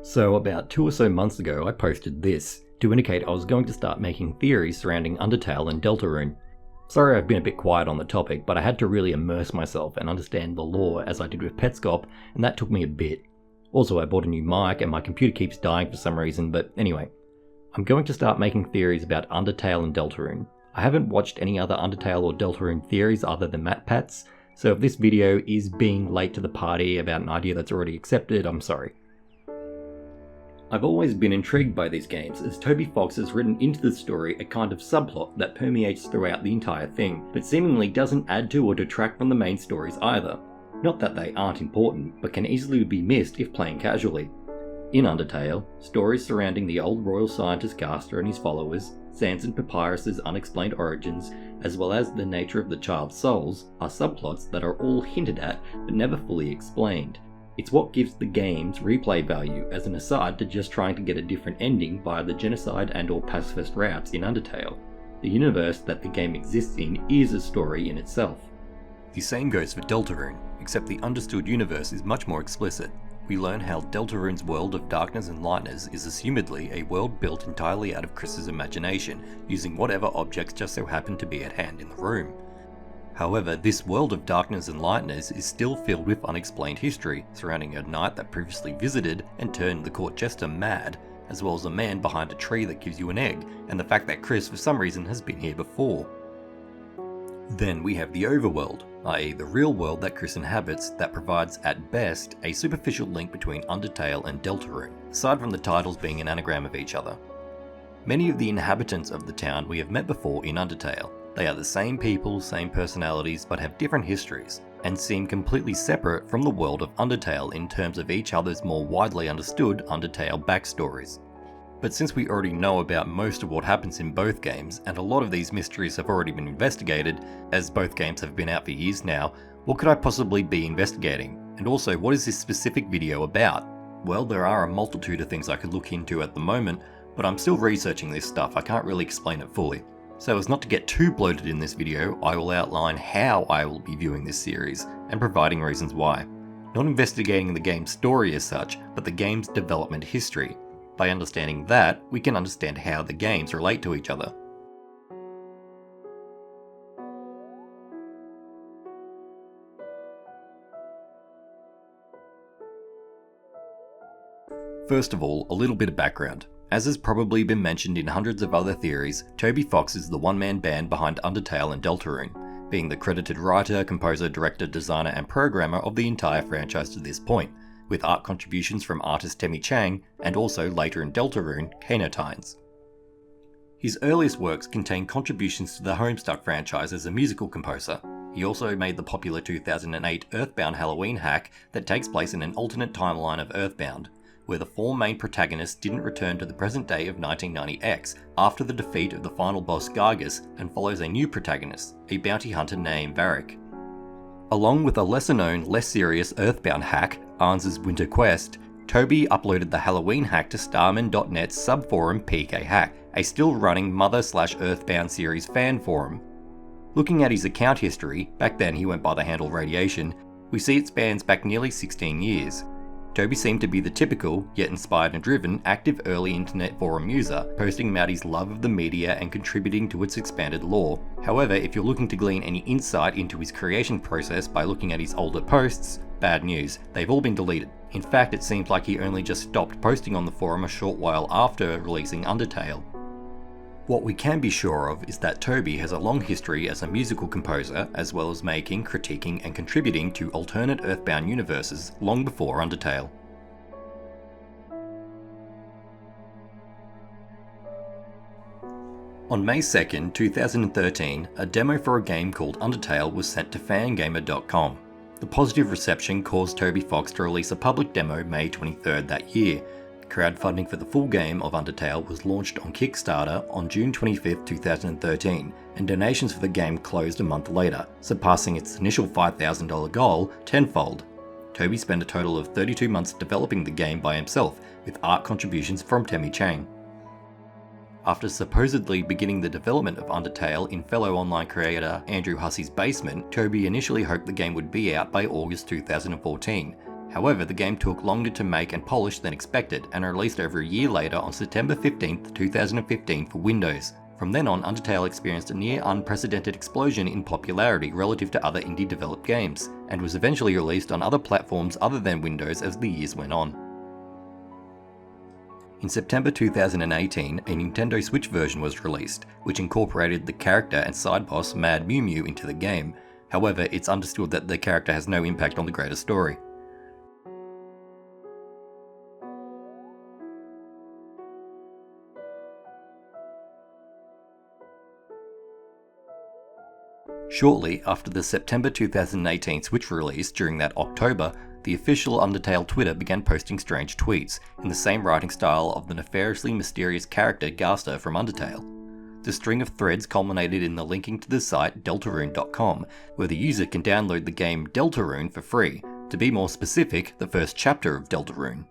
So about 2 or so months ago I posted this, to indicate I was going to start making theories surrounding Undertale and Deltarune. Sorry I've been a bit quiet on the topic, but I had to really immerse myself and understand the lore as I did with Petscop, and that took me a bit. Also I bought a new mic and my computer keeps dying for some reason, but anyway. I'm going to start making theories about Undertale and Deltarune. I haven't watched any other Undertale or Deltarune theories other than MatPats, so if this video is being late to the party about an idea that's already accepted, I'm sorry. I've always been intrigued by these games, as Toby Fox has written into the story a kind of subplot that permeates throughout the entire thing, but seemingly doesn't add to or detract from the main stories either. Not that they aren't important, but can easily be missed if playing casually. In Undertale, stories surrounding the old royal scientist Gaster and his followers, Sans and Papyrus's unexplained origins, as well as the nature of the child's souls, are subplots that are all hinted at but never fully explained. It's what gives the game's replay value as an aside to just trying to get a different ending via the genocide and or pacifist routes in Undertale. The universe that the game exists in is a story in itself. The same goes for Deltarune, except the understood universe is much more explicit. We learn how Deltarune's world of darkness and lightness is assumedly a world built entirely out of Chris's imagination, using whatever objects just so happen to be at hand in the room. However, this world of darkness and lightness is still filled with unexplained history, surrounding a knight that previously visited and turned the court jester mad, as well as a man behind a tree that gives you an egg, and the fact that Chris for some reason has been here before. Then we have the overworld, i.e. the real world that Chris inhabits, that provides at best a superficial link between Undertale and Deltarune, aside from the titles being an anagram of each other. Many of the inhabitants of the town we have met before in Undertale. They are the same people, same personalities, but have different histories, and seem completely separate from the world of Undertale in terms of each other's more widely understood Undertale backstories. But since we already know about most of what happens in both games, and a lot of these mysteries have already been investigated, as both games have been out for years now, what could I possibly be investigating? And also, what is this specific video about? Well, there are a multitude of things I could look into at the moment, but I'm still researching this stuff, I can't really explain it fully. So as not to get too bloated in this video, I will outline how I will be viewing this series, and providing reasons why. Not investigating the game's story as such, but the game's development history. By understanding that, we can understand how the games relate to each other. First of all, a little bit of background. As has probably been mentioned in hundreds of other theories, Toby Fox is the one-man band behind Undertale and Deltarune, being the credited writer, composer, director, designer and programmer of the entire franchise to this point, with art contributions from artist Temmie Chang and also later in Deltarune, Kano Tynes. His earliest works contain contributions to the Homestuck franchise as a musical composer. He also made the popular 2008 Earthbound Halloween hack that takes place in an alternate timeline of Earthbound, where the four main protagonists didn't return to the present day of 1990X after the defeat of the final boss Gargus, and follows a new protagonist, a bounty hunter named Varric. Along with a lesser known, less serious Earthbound hack, Arns's Winter Quest, Toby uploaded the Halloween hack to Starman.net's subforum PK Hack, a still running Mother/Earthbound series fan forum. Looking at his account history, back then he went by the handle Radiation, we see it spans back nearly 16 years. Toby seemed to be the typical, yet inspired and driven, active early internet forum user, posting about his love of the media and contributing to its expanded lore. However, if you're looking to glean any insight into his creation process by looking at his older posts, bad news, they've all been deleted. In fact, it seems like he only just stopped posting on the forum a short while after releasing Undertale. What we can be sure of is that Toby has a long history as a musical composer, as well as making, critiquing and contributing to alternate Earthbound universes long before Undertale. On May 2nd, 2013, a demo for a game called Undertale was sent to fangamer.com. The positive reception caused Toby Fox to release a public demo May 23rd that year. Crowdfunding for the full game of Undertale was launched on Kickstarter on June 25, 2013, and donations for the game closed a month later, surpassing its initial $5,000 goal tenfold. Toby spent a total of 32 months developing the game by himself, with art contributions from Temmie Chang. After supposedly beginning the development of Undertale in fellow online creator Andrew Hussey's basement, Toby initially hoped the game would be out by August 2014. However, the game took longer to make and polish than expected and released over a year later on September 15th, 2015 for Windows. From then on, Undertale experienced a near unprecedented explosion in popularity relative to other indie developed games, and was eventually released on other platforms other than Windows as the years went on. In September 2018, a Nintendo Switch version was released, which incorporated the character and side boss Mad Mew Mew into the game. However, it's understood that the character has no impact on the greater story. Shortly after the September 2018 Switch release during that October, the official Undertale Twitter began posting strange tweets, in the same writing style of the nefariously mysterious character Gaster from Undertale. The string of threads culminated in the linking to the site Deltarune.com, where the user can download the game Deltarune for free, to be more specific, the first chapter of Deltarune.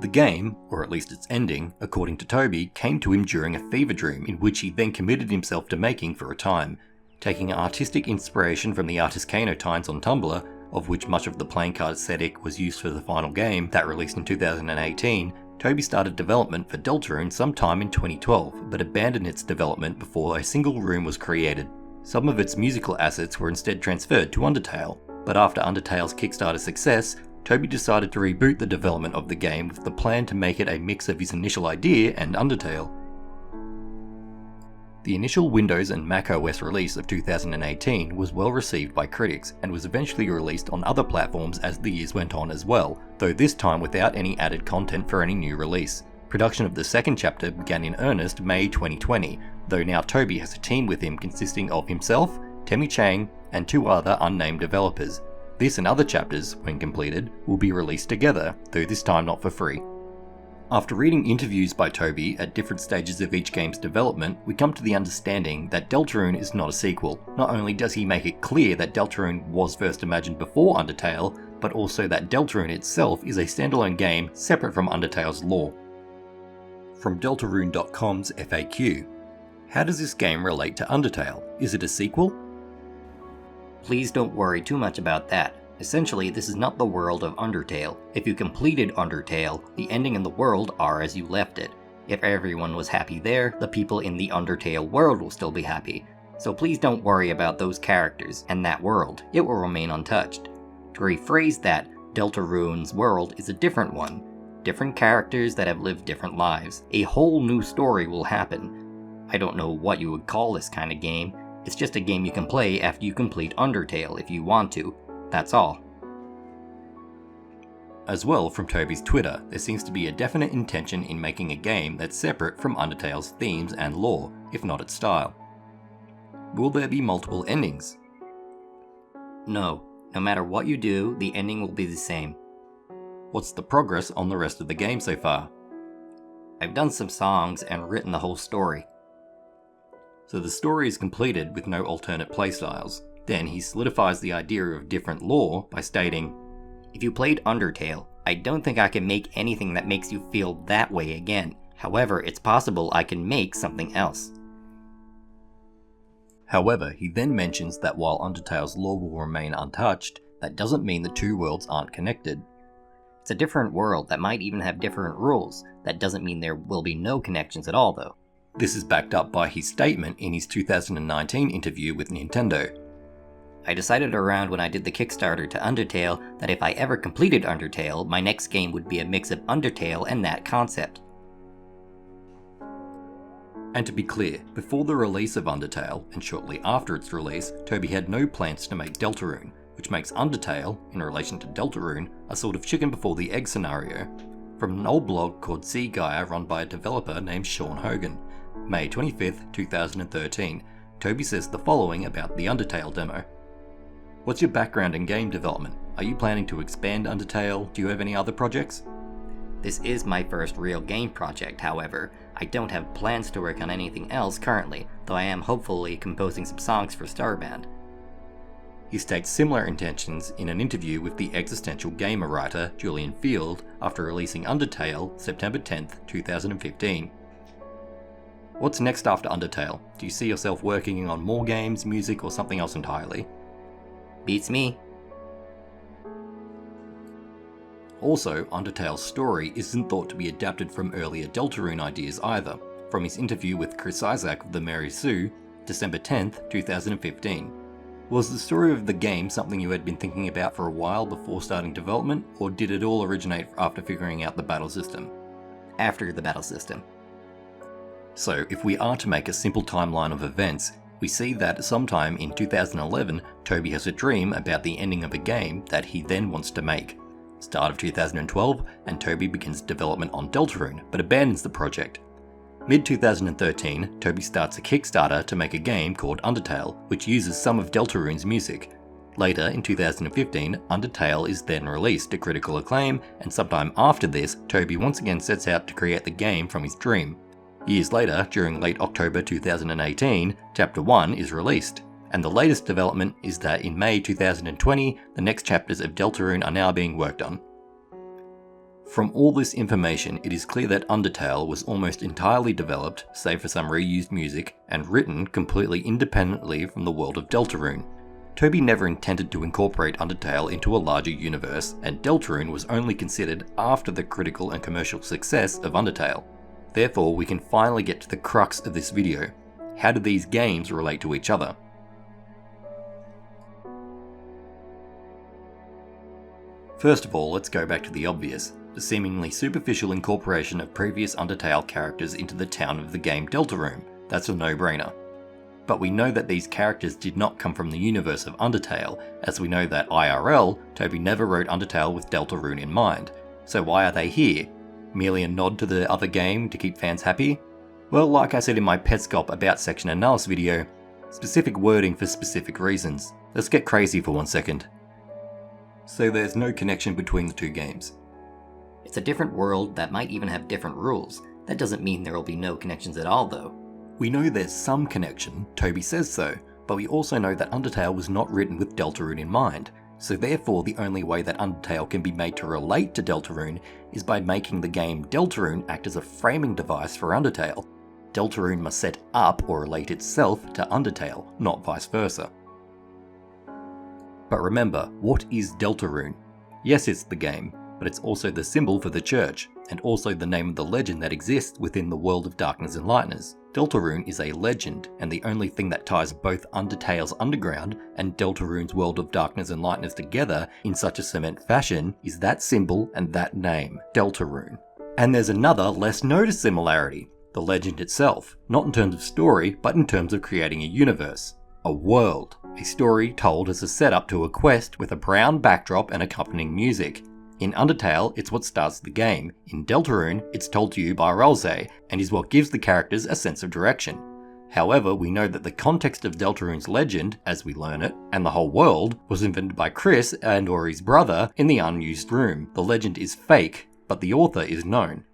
The game, or at least its ending, according to Toby, came to him during a fever dream in which he then committed himself to making for a time. Taking artistic inspiration from the Artiscano times on Tumblr, of which much of the playing card aesthetic was used for the final game that released in 2018, Toby started development for Deltarune sometime in 2012, but abandoned its development before a single room was created. Some of its musical assets were instead transferred to Undertale, but after Undertale's Kickstarter success, Toby decided to reboot the development of the game with the plan to make it a mix of his initial idea and Undertale. The initial Windows and macOS release of 2018 was well received by critics and was eventually released on other platforms as the years went on as well, though this time without any added content for any new release. Production of the second chapter began in earnest May 2020, though now Toby has a team with him consisting of himself, Temi Chang, and 2 other unnamed developers. This and other chapters, when completed, will be released together, though this time not for free. After reading interviews by Toby at different stages of each game's development, we come to the understanding that Deltarune is not a sequel. Not only does he make it clear that Deltarune was first imagined before Undertale, but also that Deltarune itself is a standalone game separate from Undertale's lore. From Deltarune.com's FAQ, how does this game relate to Undertale? Is it a sequel? Please don't worry too much about that. Essentially, this is not the world of Undertale. If you completed Undertale, the ending and the world are as you left it. If everyone was happy there, the people in the Undertale world will still be happy. So please don't worry about those characters and that world. It will remain untouched. To rephrase that, Deltarune's world is a different one. Different characters that have lived different lives. A whole new story will happen. I don't know what you would call this kind of game. It's just a game you can play after you complete Undertale if you want to. That's all. As well, from Toby's Twitter, there seems to be a definite intention in making a game that's separate from Undertale's themes and lore, if not its style. Will there be multiple endings? No. No matter what you do, the ending will be the same. What's the progress on the rest of the game so far? I've done some songs and written the whole story. So the story is completed with no alternate playstyles. Then he solidifies the idea of different lore by stating, "If you played Undertale, I don't think I can make anything that makes you feel that way again. However, it's possible I can make something else." However, he then mentions that while Undertale's lore will remain untouched, that doesn't mean the 2 worlds aren't connected. It's a different world that might even have different rules. That doesn't mean there will be no connections at all, though. This is backed up by his statement in his 2019 interview with Nintendo. I decided around when I did the Kickstarter to Undertale that if I ever completed Undertale, my next game would be a mix of Undertale and that concept. And to be clear, before the release of Undertale, and shortly after its release, Toby had no plans to make Deltarune, which makes Undertale, in relation to Deltarune, a sort of chicken before the egg scenario. From an old blog called Sea Gaia run by a developer named Sean Hogan. May 25th, 2013, Toby says the following about the Undertale demo. What's your background in game development? Are you planning to expand Undertale? Do you have any other projects? This is my first real game project, however. I don't have plans to work on anything else currently, though I am hopefully composing some songs for Starband. He states similar intentions in an interview with the existential gamer writer Julian Field after releasing Undertale September 10th, 2015. What's next after Undertale? Do you see yourself working on more games, music, or something else entirely? Beats me. Also, Undertale's story isn't thought to be adapted from earlier Deltarune ideas either, from his interview with Chris Isaak of the Mary Sue, December 10th, 2015. Was the story of the game something you had been thinking about for a while before starting development, or did it all originate after figuring out the battle system? After the battle system. So, if we are to make a simple timeline of events, we see that sometime in 2011, Toby has a dream about the ending of a game that he then wants to make. Start of 2012, and Toby begins development on Deltarune, but abandons the project. Mid-2013, Toby starts a Kickstarter to make a game called Undertale, which uses some of Deltarune's music. Later, in 2015, Undertale is then released to critical acclaim, and sometime after this, Toby once again sets out to create the game from his dream. Years later, during late October 2018, Chapter 1 is released, and the latest development is that in May 2020, the next chapters of Deltarune are now being worked on. From all this information, it is clear that Undertale was almost entirely developed, save for some reused music, and written completely independently from the world of Deltarune. Toby never intended to incorporate Undertale into a larger universe, and Deltarune was only considered after the critical and commercial success of Undertale. Therefore, we can finally get to the crux of this video. How do these games relate to each other? First of all, let's go back to the obvious. The seemingly superficial incorporation of previous Undertale characters into the town of the game Deltarune. That's a no-brainer. But we know that these characters did not come from the universe of Undertale, as we know that IRL, Toby never wrote Undertale with Deltarune in mind. So why are they here? Merely a nod to the other game to keep fans happy? Well, like I said in my Petscop About Section Analysis video, specific wording for specific reasons. Let's get crazy for 1 second. So there's no connection between the two games. It's a different world that might even have different rules. That doesn't mean there will be no connections at all, though. We know there's some connection, Toby says so, but we also know that Undertale was not written with Deltarune in mind, so therefore the only way that Undertale can be made to relate to Deltarune is by making the game Deltarune act as a framing device for Undertale. Deltarune must set up or relate itself to Undertale, not vice versa. But remember, what is Deltarune? Yes, it's the game, but it's also the symbol for the church, and also the name of the legend that exists within the world of Darkness and Lightness. Deltarune is a legend, and the only thing that ties both Undertale's underground and Deltarune's world of Darkness and Lightness together in such a cement fashion is that symbol and that name, Deltarune. And there's another, less noticed similarity, the legend itself, not in terms of story, but in terms of creating a universe. A world, a story told as a setup to a quest with a brown backdrop and accompanying music. In Undertale, it's what starts the game. In Deltarune, it's told to you by Ralsei, and is what gives the characters a sense of direction. However, we know that the context of Deltarune's legend, as we learn it, and the whole world, was invented by Chris and or his brother in the unused room. The legend is fake, but the author is known.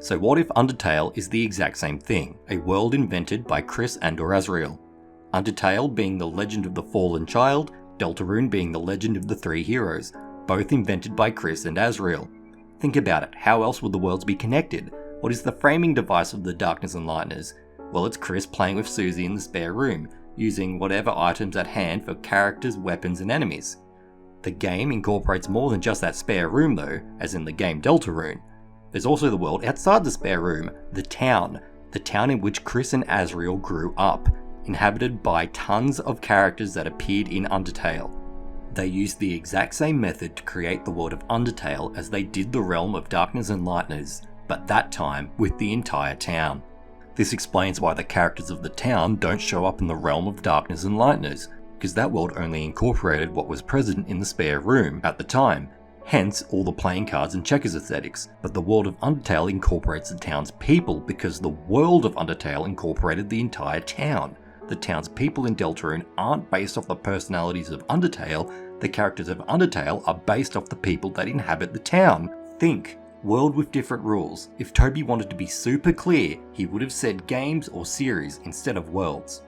So what if Undertale is the exact same thing, a world invented by Chris and or Asriel? Undertale being the legend of the fallen child, Deltarune being the legend of the three heroes, both invented by Chris and Asriel. Think about it, how else would the worlds be connected? What is the framing device of the Darkness and Lightness? Well, it's Chris playing with Susie in the spare room, using whatever items at hand for characters, weapons and enemies. The game incorporates more than just that spare room though, as in the game Deltarune. There's also the world outside the spare room, the town in which Chris and Asriel grew up, inhabited by tons of characters that appeared in Undertale. They used the exact same method to create the world of Undertale as they did the realm of Darkness and Lightness, but that time with the entire town. This explains why the characters of the town don't show up in the realm of Darkness and Lightness, because that world only incorporated what was present in the spare room at the time, hence all the playing cards and checkers aesthetics. But the world of Undertale incorporates the town's people because the world of Undertale incorporated the entire town. The town's people in Deltarune aren't based off the personalities of Undertale, the characters of Undertale are based off the people that inhabit the town. Think, world with different rules. If Toby wanted to be super clear, he would have said games or series instead of worlds.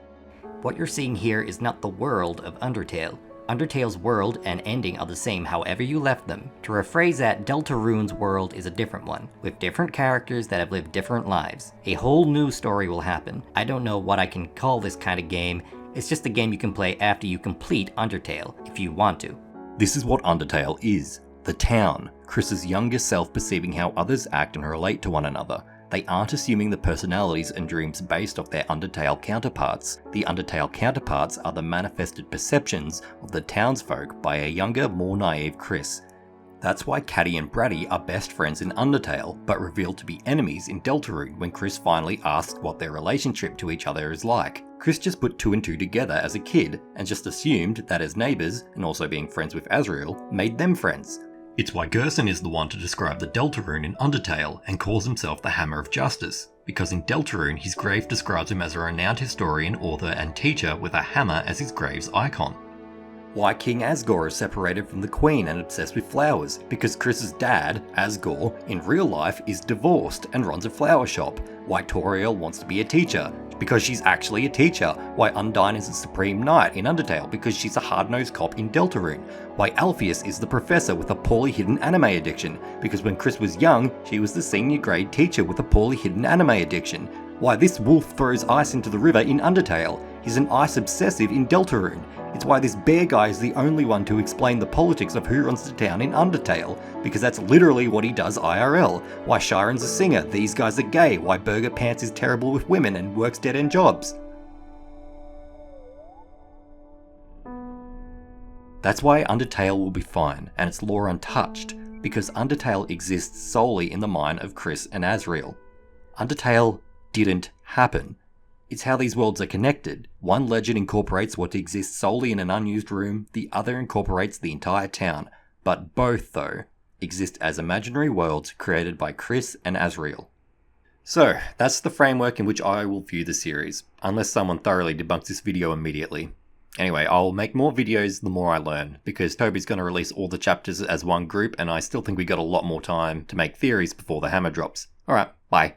What you're seeing here is not the world of Undertale. Undertale's world and ending are the same however you left them. To rephrase that, Deltarune's world is a different one, with different characters that have lived different lives. A whole new story will happen. I don't know what I can call this kind of game. It's just a game you can play after you complete Undertale, if you want to. This is what Undertale is. The town, Chris's younger self perceiving how others act and relate to one another. They aren't assuming the personalities and dreams based off their Undertale counterparts. The Undertale counterparts are the manifested perceptions of the townsfolk by a younger, more naive Chris. That's why Caddy and Braddy are best friends in Undertale, but revealed to be enemies in Deltarune when Chris finally asked what their relationship to each other is like. Chris just put 2 and 2 together as a kid, and just assumed that as neighbours, and also being friends with Asriel, made them friends. It's why Gerson is the one to describe the Deltarune in Undertale and calls himself the Hammer of Justice, because in Deltarune his grave describes him as a renowned historian, author and teacher with a hammer as his grave's icon. Why King Asgore is separated from the Queen and obsessed with flowers, because Chris's dad, Asgore, in real life is divorced and runs a flower shop. Why Toriel wants to be a teacher, because she's actually a teacher. Why Undyne is a supreme knight in Undertale, because she's a hard-nosed cop in Deltarune. Why Alpheus is the professor with a poorly hidden anime addiction, because when Chris was young, she was the senior grade teacher with a poorly hidden anime addiction. Why this wolf throws ice into the river in Undertale. He's an ice obsessive in Deltarune. It's why this bear guy is the only one to explain the politics of who runs the town in Undertale, because that's literally what he does IRL. Why Shiren's a singer, these guys are gay, why Burger Pants is terrible with women and works dead-end jobs. That's why Undertale will be fine, and its lore untouched, because Undertale exists solely in the mind of Chris and Asriel. Undertale didn't happen. It's how these worlds are connected. One legend incorporates what exists solely in an unused room, the other incorporates the entire town. But both, though, exist as imaginary worlds created by Chris and Asriel. So, that's the framework in which I will view the series, unless someone thoroughly debunks this video immediately. Anyway, I'll make more videos the more I learn, because Toby's going to release all the chapters as one group, and I still think we got a lot more time to make theories before the hammer drops. Alright, bye.